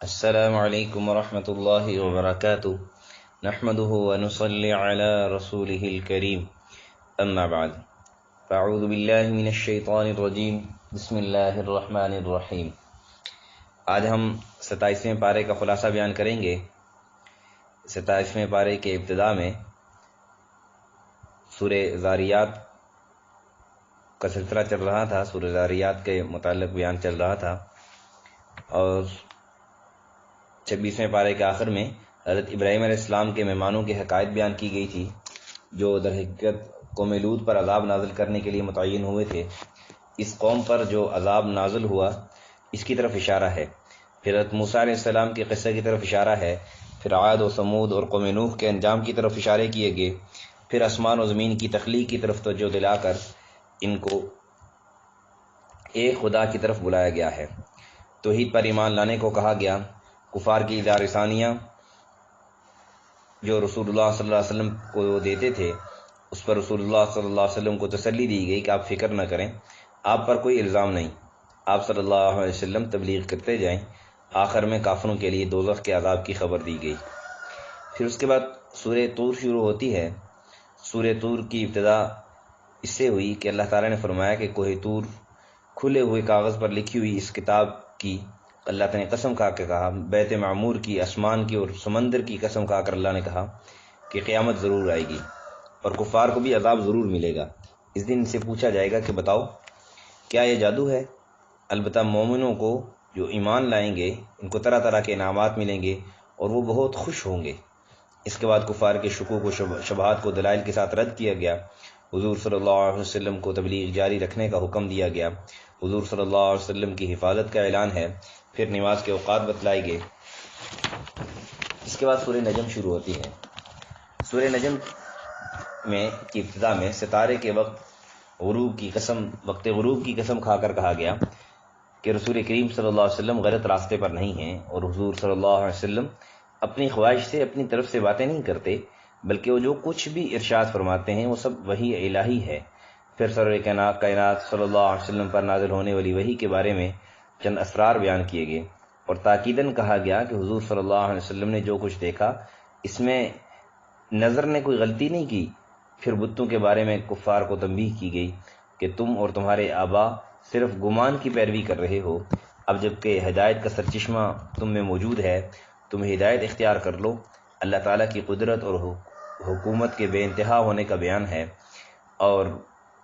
السلام علیکم ورحمۃ اللہ وبرکاتہ نحمده ونصلی علی رسوله الکریم اما بعد فاعوذ باللہ من الشیطان الرجیم بسم اللہ الرحمن الرحیم۔ آج ہم 27ویں پارے کا خلاصہ بیان کریں گے۔ 27ویں پارے کے ابتدا میں سورہ ذاریات کا سلسلہ چل رہا تھا، سورہ ذاریات کے متعلق بیان چل رہا تھا، اور 26ویں پارے کے آخر میں حضرت ابراہیم علیہ السلام کے مہمانوں کی حکایت بیان کی گئی تھی، جو در حقیقت قوم لوط پر عذاب نازل کرنے کے لیے متعین ہوئے تھے۔ اس قوم پر جو عذاب نازل ہوا اس کی طرف اشارہ ہے، پھر حضرت موسیٰ علیہ السلام کے قصے کی طرف اشارہ ہے، پھر عاد و ثمود اور قوم نوح کے انجام کی طرف اشارے کیے گئے، پھر آسمان و زمین کی تخلیق کی طرف توجہ دلا کر ان کو ایک خدا کی طرف بلایا گیا ہے۔ توحید پر ایمان لانے کو کہا گیا۔ کفار کی اظہار ثانیہ جو رسول اللہ صلی اللہ علیہ وسلم کو دیتے تھے، اس پر رسول اللہ صلی اللہ علیہ وسلم کو تسلی دی گئی کہ آپ فکر نہ کریں، آپ پر کوئی الزام نہیں، آپ صلی اللہ علیہ وسلم تبلیغ کرتے جائیں۔ آخر میں کافروں کے لیے دوزخ کے عذاب کی خبر دی گئی۔ پھر اس کے بعد سورہ طور شروع ہوتی ہے۔ سورہ طور کی ابتدا اس سے ہوئی کہ اللہ تعالیٰ نے فرمایا کہ کوہ طور کھلے ہوئے کاغذ پر لکھی ہوئی اس کتاب کی اللہ تعالیٰ نے قسم کھا کے کہا، بیت معمور کی، آسمان کی اور سمندر کی قسم کھا کر اللہ نے کہا کہ قیامت ضرور آئے گی اور کفار کو بھی عذاب ضرور ملے گا۔ اس دن ان سے پوچھا جائے گا کہ بتاؤ کیا یہ جادو ہے؟ البتہ مومنوں کو جو ایمان لائیں گے ان کو طرح طرح کے انعامات ملیں گے اور وہ بہت خوش ہوں گے۔ اس کے بعد کفار کے شکوک و شبہات کو دلائل کے ساتھ رد کیا گیا۔ حضور صلی اللہ علیہ وسلم کو تبلیغ جاری رکھنے کا حکم دیا گیا۔ حضور صلی اللہ علیہ وسلم کی حفاظت کا اعلان ہے۔ پھر نماز کے اوقات بتلائے گئے۔ اس کے بعد سورہ نجم شروع ہوتی ہے۔ سورہ نجم میں کی ابتدا میں ستارے کے وقت غروب کی قسم کھا کر کہا گیا کہ رسول کریم صلی اللہ علیہ وسلم غلط راستے پر نہیں ہیں، اور حضور صلی اللہ علیہ وسلم اپنی خواہش سے اپنی طرف سے باتیں نہیں کرتے، بلکہ وہ جو کچھ بھی ارشاد فرماتے ہیں وہ سب وحی الہی ہے۔ پھر سرور کائنات صلی اللہ علیہ وسلم پر نازل ہونے والی وحی کے بارے میں چند اسرار بیان کیے گئے، اور تاکیداً کہا گیا کہ حضور صلی اللہ علیہ وسلم نے جو کچھ دیکھا اس میں نظر نے کوئی غلطی نہیں کی۔ پھر بتوں کے بارے میں کفار کو تنبیہ کی گئی کہ تم اور تمہارے آبا صرف گمان کی پیروی کر رہے ہو، اب جب کہ ہدایت کا سرچشمہ تم میں موجود ہے تم ہدایت اختیار کر لو۔ اللہ تعالیٰ کی قدرت اور حکومت کے بے انتہا ہونے کا بیان ہے، اور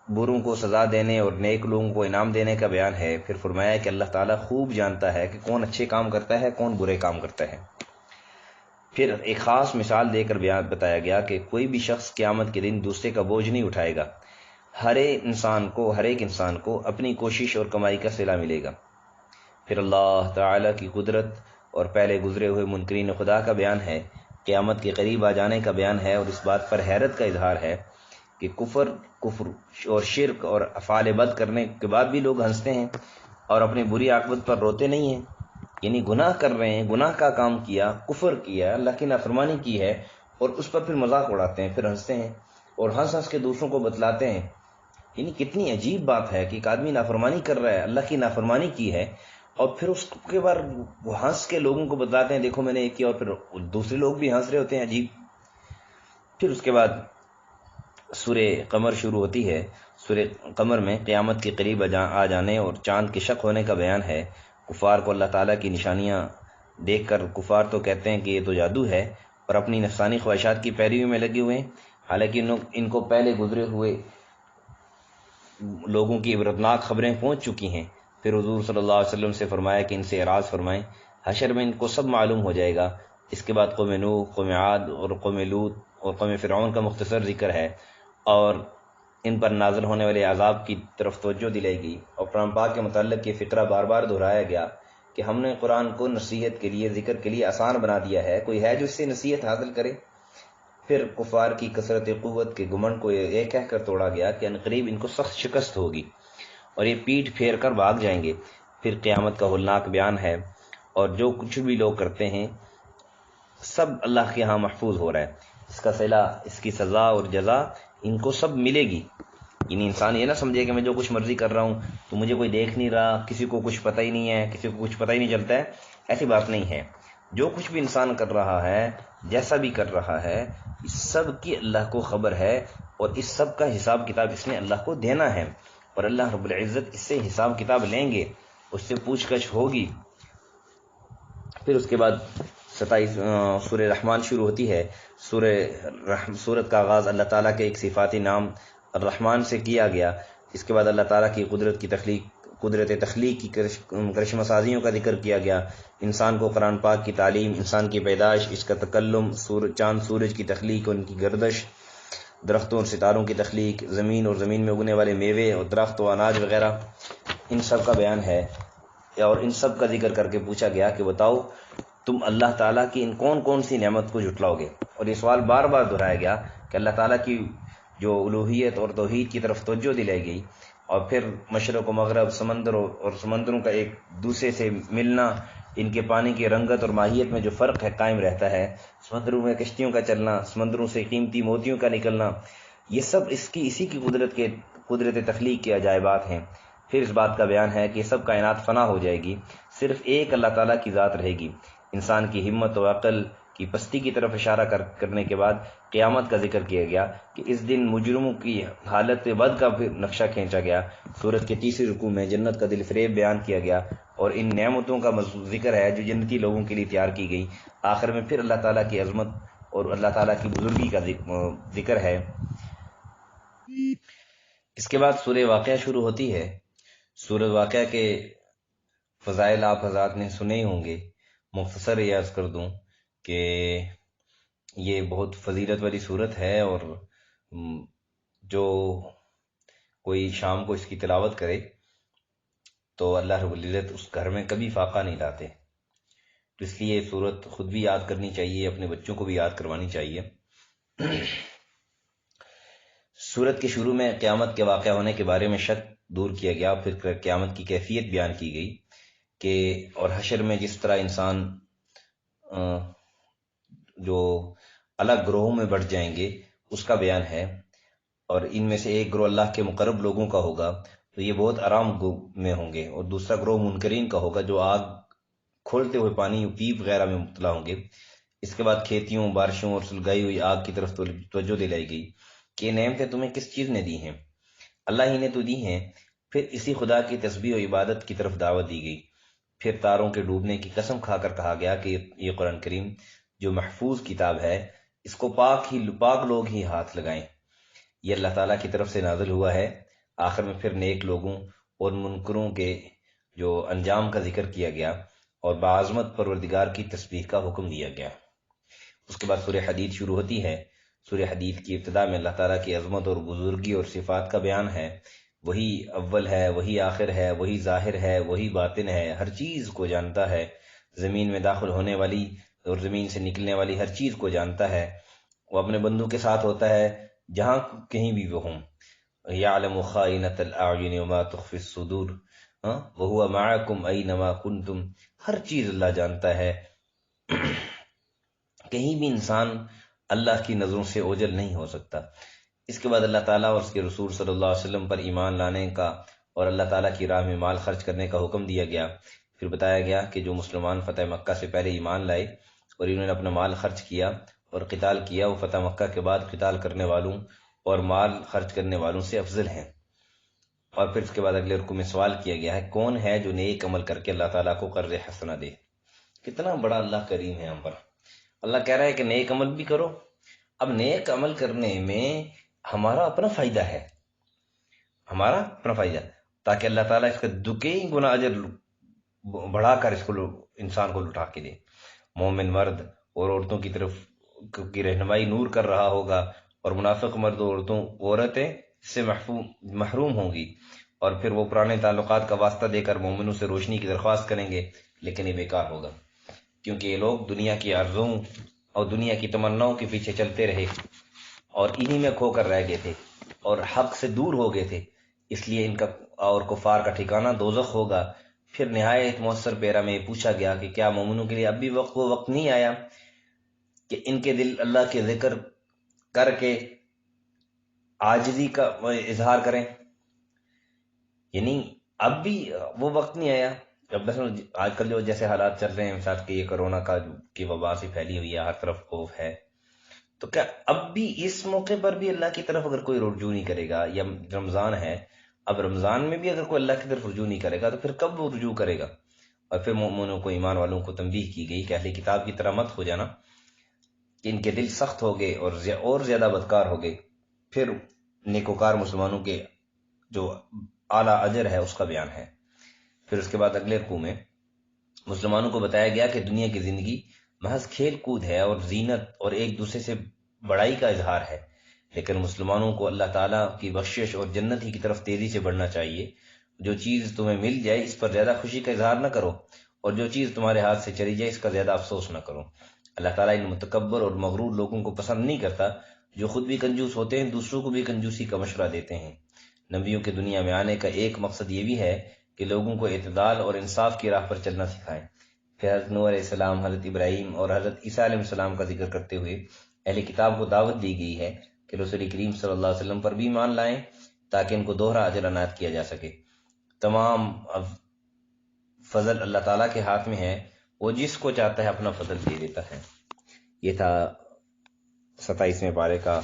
بروں کو سزا دینے اور نیک لوگوں کو انعام دینے کا بیان ہے۔ پھر فرمایا کہ اللہ تعالیٰ خوب جانتا ہے کہ کون اچھے کام کرتا ہے کون برے کام کرتا ہے۔ پھر ایک خاص مثال دے کر بتایا گیا کہ کوئی بھی شخص قیامت کے دن دوسرے کا بوجھ نہیں اٹھائے گا، ہر ایک انسان کو اپنی کوشش اور کمائی کا صلہ ملے گا۔ پھر اللہ تعالیٰ کی قدرت اور پہلے گزرے ہوئے منکرین خدا کا بیان ہے، قیامت کے قریب آ جانے کا بیان ہے، اور اس بات پر حیرت کا اظہار ہے کہ کفر اور شرک اور افعال بد کرنے کے بعد بھی لوگ ہنستے ہیں اور اپنی بری عاقبت پر روتے نہیں ہیں۔ یعنی گناہ کر رہے ہیں، گناہ کا کام کیا، کفر کیا، اللہ کی نافرمانی کی ہے، اور اس پر پھر مذاق اڑاتے ہیں، پھر ہنستے ہیں اور ہنس کے دوسروں کو بتلاتے ہیں۔ یعنی کتنی عجیب بات ہے کہ ایک آدمی نافرمانی کر رہا ہے، اللہ کی نافرمانی کی ہے، اور پھر اس کے بعد وہ ہنس کے لوگوں کو بتلاتے ہیں دیکھو میں نے یہ کیا، اور پھر دوسرے لوگ بھی ہنس رہے ہوتے ہیں، عجیب۔ پھر اس کے بعد سورہ قمر شروع ہوتی ہے۔ سورہ قمر میں قیامت کے قریب آ جانے اور چاند کے شق ہونے کا بیان ہے۔ کفار کو اللہ تعالیٰ کی نشانیاں دیکھ کر کفار تو کہتے ہیں کہ یہ تو جادو ہے، اور اپنی نفسانی خواہشات کی پیروی میں لگے ہوئے ہیں، حالانکہ ان کو پہلے گزرے ہوئے لوگوں کی عبرتناک خبریں پہنچ چکی ہیں۔ پھر حضور صلی اللہ علیہ وسلم سے فرمایا کہ ان سے اعراض فرمائیں، حشر میں ان کو سب معلوم ہو جائے گا۔ اس کے بعد قوم نوح، قوم عاد اور قوم لوط اور قوم فرعون کا مختصر ذکر ہے، اور ان پر نازل ہونے والے عذاب کی طرف توجہ دلائی گئی، اور قرآن پاک کے متعلق یہ فقرہ بار بار دہرایا گیا کہ ہم نے قرآن کو نصیحت کے لیے، ذکر کے لیے آسان بنا دیا ہے، کوئی ہے جو اس سے نصیحت حاصل کرے؟ پھر کفار کی کثرت قوت کے گمنڈ کو یہ کہہ کر توڑا گیا کہ عنقریب ان کو سخت شکست ہوگی اور یہ پیٹھ پھیر کر بھاگ جائیں گے۔ پھر قیامت کا ہولناک بیان ہے، اور جو کچھ بھی لوگ کرتے ہیں سب اللہ کے ہاں محفوظ ہو رہا ہے، اس کا صلہ، اس کی سزا اور جزا ان کو سب ملے گی۔ یعنی انسان یہ نہ سمجھے کہ میں جو کچھ مرضی کر رہا ہوں تو مجھے کوئی دیکھ نہیں رہا، کسی کو کچھ پتہ ہی نہیں ہے، کسی کو کچھ پتہ ہی نہیں چلتا ہے۔ ایسی بات نہیں ہے. جو کچھ بھی انسان کر رہا ہے، جیسا بھی کر رہا ہے، اس سب کی اللہ کو خبر ہے، اور اس سب کا حساب کتاب اس نے اللہ کو دینا ہے، اور اللہ رب العزت اس سے حساب کتاب لیں گے، اس سے پوچھ گچھ ہوگی. پھر اس کے بعد 27 سورہ رحمان شروع ہوتی ہے. سورت کا آغاز اللہ تعالیٰ کے ایک صفاتی نام الرحمن سے کیا گیا. اس کے بعد اللہ تعالیٰ کی قدرت تخلیق کی کرشمہ سازیوں کا ذکر کیا گیا. انسان کو قرآن پاک کی تعلیم، انسان کی پیدائش، اس کا تکلم، چاند سورج کی تخلیق، ان کی گردش، درختوں اور ستاروں کی تخلیق، زمین اور زمین میں اگنے والے میوے اور درخت و اناج وغیرہ، ان سب کا بیان ہے. اور ان سب کا ذکر کر کے پوچھا گیا کہ بتاؤ تم اللہ تعالیٰ کی ان کون کون سی نعمت کو جھٹلاؤ گے. اور یہ سوال بار بار دہرایا گیا کہ اللہ تعالیٰ کی جو الوہیت اور توحید کی طرف توجہ دلائی گئی، اور پھر مشرق و مغرب، اور سمندروں کا ایک دوسرے سے ملنا، ان کے پانی کی رنگت اور ماہیت میں جو فرق ہے قائم رہتا ہے، سمندروں میں کشتیوں کا چلنا، سمندروں سے قیمتی موتیوں کا نکلنا، یہ سب اسی کی قدرت تخلیق کے عجائبات ہیں. پھر اس بات کا بیان ہے کہ سب کائنات فنا ہو جائے گی، صرف ایک اللہ تعالیٰ کی ذات رہے گی. انسان کی ہمت و عقل کی پستی کی طرف اشارہ کرنے کے بعد قیامت کا ذکر کیا گیا کہ اس دن مجرموں کی حالت بد کا پھر نقشہ کھینچا گیا. سورت کے تیسرے رکوع میں جنت کا دل فریب بیان کیا گیا، اور ان نعمتوں کا ذکر ہے جو جنتی لوگوں کے لیے تیار کی گئی. آخر میں پھر اللہ تعالیٰ کی عظمت اور اللہ تعالیٰ کی بزرگی کا ذکر ہے. اس کے بعد سورہ واقعہ شروع ہوتی ہے. سورہ واقعہ کے فضائل آپ حضرات نے سنے ہی ہوں گے. مختصر یہ عرض کر دوں کہ یہ بہت فضیلت والی صورت ہے، اور جو کوئی شام کو اس کی تلاوت کرے تو اللہ رب العزت اس گھر میں کبھی فاقہ نہیں لاتے. تو اس لیے یہ صورت خود بھی یاد کرنی چاہیے، اپنے بچوں کو بھی یاد کروانی چاہیے. سورت کے شروع میں قیامت کے واقع ہونے کے بارے میں شک دور کیا گیا، پھر قیامت کی کیفیت بیان کی گئی کہ اور حشر میں جس طرح انسان جو الگ گروہوں میں بٹ جائیں گے اس کا بیان ہے. اور ان میں سے ایک گروہ اللہ کے مقرب لوگوں کا ہوگا تو یہ بہت آرام میں ہوں گے، اور دوسرا گروہ منکرین کا ہوگا جو آگ کھولتے ہوئے پانی پیپ وغیرہ میں مبتلا ہوں گے. اس کے بعد کھیتیوں، بارشوں اور سلگائی ہوئی آگ کی طرف توجہ دلائی گئی کہ یہ نعمتیں تمہیں کس چیز نے دی ہیں؟ اللہ ہی نے تو دی ہیں. پھر اسی خدا کی تسبیح و عبادت کی طرف دعوت دی گئی. پھر تاروں کے ڈوبنے کی قسم کھا کر کہا گیا کہ یہ قرآن کریم جو محفوظ کتاب ہے، اس کو پاک لوگ ہی ہاتھ لگائیں. یہ اللہ تعالیٰ کی طرف سے نازل ہوا ہے. آخر میں پھر نیک لوگوں اور منکروں کے جو انجام کا ذکر کیا گیا، اور بعظمت پروردگار کی تسبیح کا حکم دیا گیا. اس کے بعد سورہ حدید شروع ہوتی ہے. سورہ حدید کی ابتدا میں اللہ تعالیٰ کی عظمت اور بزرگی اور صفات کا بیان ہے. وہی اول ہے، وہی آخر ہے، وہی ظاہر ہے، وہی باطن ہے، ہر چیز کو جانتا ہے. زمین میں داخل ہونے والی اور زمین سے نکلنے والی ہر چیز کو جانتا ہے. وہ اپنے بندوں کے ساتھ ہوتا ہے جہاں کہیں بھی وہ ہوں. یعلم خائنۃ الاعین وما تخفی الصدور وہو معکم اینما کنتم. ہر چیز اللہ جانتا ہے. کہیں بھی انسان اللہ کی نظروں سے اوجھل نہیں ہو سکتا. اس کے بعد اللہ تعالیٰ اور اس کے رسول صلی اللہ علیہ وسلم پر ایمان لانے کا اور اللہ تعالیٰ کی راہ میں مال خرچ کرنے کا حکم دیا گیا. پھر بتایا گیا کہ جو مسلمان فتح مکہ سے پہلے ایمان لائے اور انہوں نے اپنا مال خرچ کیا اور قتال کیا، وہ فتح مکہ کے بعد قتال کرنے والوں اور مال خرچ کرنے والوں سے افضل ہیں. اور پھر اس کے بعد اگلے رکوع میں سوال کیا گیا ہے کون ہے جو نیک عمل کر کے اللہ تعالیٰ کو قرض حسنہ دے. کتنا بڑا اللہ کریم ہے ہم پر. اللہ کہہ رہا ہے کہ نیک عمل بھی کرو. اب نیک عمل کرنے میں ہمارا اپنا فائدہ ہے، ہمارا اپنا فائدہ، تاکہ اللہ تعالیٰ اس کا دکئی گنا اجر بڑھا کر اس کو انسان کو لٹا کے دے. مومن مرد اور عورتوں کی طرف کی رہنمائی نور کر رہا ہوگا، اور منافق مرد اور عورتیں اس سے محروم ہوں گی، اور پھر وہ پرانے تعلقات کا واسطہ دے کر مومنوں سے روشنی کی درخواست کریں گے، لیکن یہ بیکار ہوگا، کیونکہ یہ لوگ دنیا کی آرزوؤں اور دنیا کی تمناؤں کے پیچھے چلتے رہے اور انہی میں کھو کر رہ گئے تھے اور حق سے دور ہو گئے تھے. اس لیے ان کا اور کفار کا ٹھکانہ دوزخ ہوگا. پھر نہایت مؤثر پیرا میں پوچھا گیا کہ کیا مومنوں کے لیے اب بھی وہ وقت نہیں آیا کہ ان کے دل اللہ کے ذکر کر کے عاجزی کا اظہار کریں؟ یعنی اب بھی وہ وقت نہیں آیا جب مثلا آج کل جو جیسے حالات چل رہے ہیں، مثال کہ یہ کرونا کی وبا سے پھیلی ہوئی ہے، ہر طرف خوف ہے، تو کیا اب بھی اس موقع پر بھی اللہ کی طرف اگر کوئی رجوع نہیں کرے گا، یا رمضان ہے، اب رمضان میں بھی اگر کوئی اللہ کی طرف رجوع نہیں کرے گا تو پھر کب وہ رجوع کرے گا؟ اور پھر مومنوں کو، ایمان والوں کو تنبیہ کی گئی کہ اہل کتاب کی طرح مت ہو جانا کہ ان کے دل سخت ہو گئے اور زیادہ بدکار ہو گئے۔ پھر نیکوکار مسلمانوں کے جو اعلیٰ اجر ہے اس کا بیان ہے۔ پھر اس کے بعد اگلے رکوع میں مسلمانوں کو بتایا گیا کہ دنیا کی زندگی محض کھیل کود ہے اور زینت اور ایک دوسرے سے بڑائی کا اظہار ہے، لیکن مسلمانوں کو اللہ تعالیٰ کی بخشش اور جنت ہی کی طرف تیزی سے بڑھنا چاہیے۔ جو چیز تمہیں مل جائے اس پر زیادہ خوشی کا اظہار نہ کرو، اور جو چیز تمہارے ہاتھ سے چلی جائے اس کا زیادہ افسوس نہ کرو۔ اللہ تعالیٰ ان متکبر اور مغرور لوگوں کو پسند نہیں کرتا جو خود بھی کنجوس ہوتے ہیں، دوسروں کو بھی کنجوسی کا مشورہ دیتے ہیں۔ نبیوں کے دنیا میں آنے کا ایک مقصد یہ بھی ہے کہ لوگوں کو اعتدال اور انصاف کی راہ پر چلنا سکھائیں۔ پھر حضرت نوح علیہ السلام، حضرت ابراہیم اور حضرت عیسیٰ علیہ السلام کا ذکر کرتے ہوئے اہل کتاب کو دعوت دی گئی ہے کہ رسول کریم صلی اللہ علیہ وسلم پر بھی ایمان لائیں تاکہ ان کو دوہرا اجر عنایت کیا جا سکے۔ تمام فضل اللہ تعالیٰ کے ہاتھ میں ہے، وہ جس کو چاہتا ہے اپنا فضل دے دیتا ہے۔ یہ تھا 27ویں پارے کا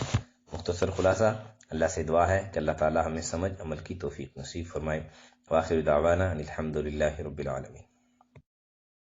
مختصر خلاصہ۔ اللہ سے دعا ہے کہ اللہ تعالیٰ ہمیں سمجھ عمل کی توفیق نصیب فرمائے۔ وآخر دعوانا الحمد للہ رب العالمین۔